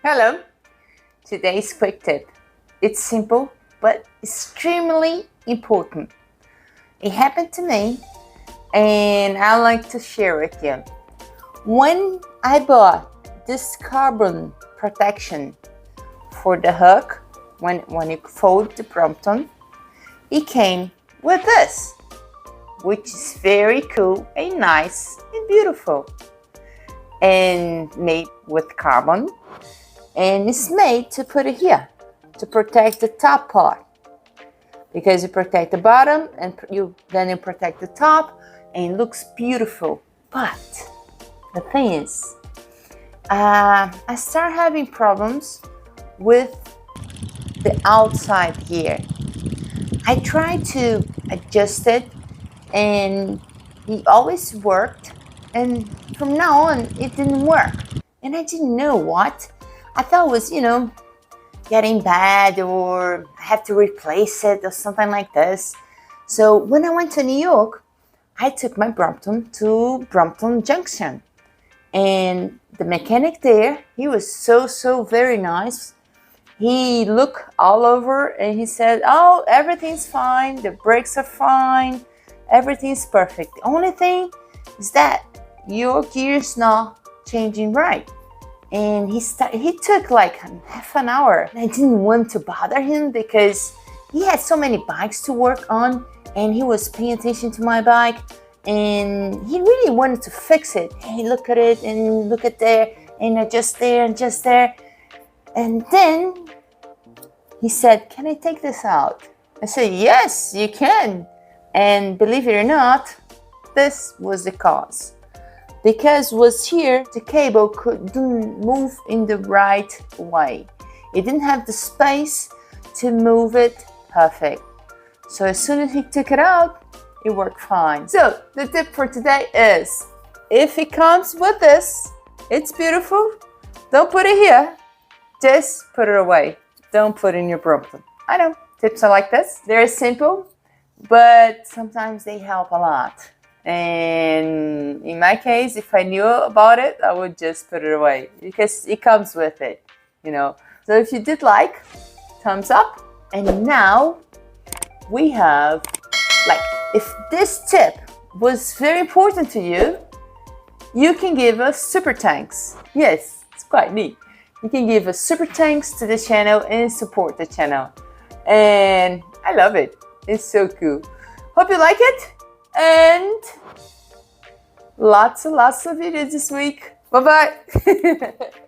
Hello! Today's quick tip. It's simple but extremely important. It happened to me and I'd like to share with you. When I bought this carbon protection for the hook, when you fold the Brompton, it came with this, which is very cool and nice and beautiful, and made with carbon, and it's made to put it here to protect the top part, because you protect the bottom and then you protect the top and it looks beautiful. But the thing is, I start having problems with the outside here. I tried to adjust it and it always worked, and from now on it didn't work, and I didn't know what. I thought it was, getting bad, or I have to replace it or something like this. So when I went to New York, I took my Brompton to Brompton Junction, and the mechanic there, he was so very nice. He looked all over and he said, oh, everything's fine, the brakes are fine, everything's perfect. The only thing is that your gear's not changing right. And he took like half an hour. I didn't want to bother him because he had so many bikes to work on and he was paying attention to my bike and he really wanted to fix it. He look at it and look at there and adjust there and just there. And then he said, can I take this out? I said, yes, you can. And believe it or not, this was the cause. Because was here, the cable couldn't move in the right way. It didn't have the space to move it perfect. So as soon as he took it out, it worked fine. So the tip for today is, if it comes with this, it's beautiful. Don't put it here. Just put it away. Don't put it in your Brompton. I know, tips are like this. They're simple, but sometimes they help a lot. And in my case, if I knew about it, I would just put it away because it comes with it, So if you did like, thumbs up. And now we have, if this tip was very important to you, you can give us super thanks. Yes, it's quite neat. You can give us super thanks to the channel and support the channel. And I love it. It's so cool. Hope you like it. And lots and lots of videos this week. Bye-bye.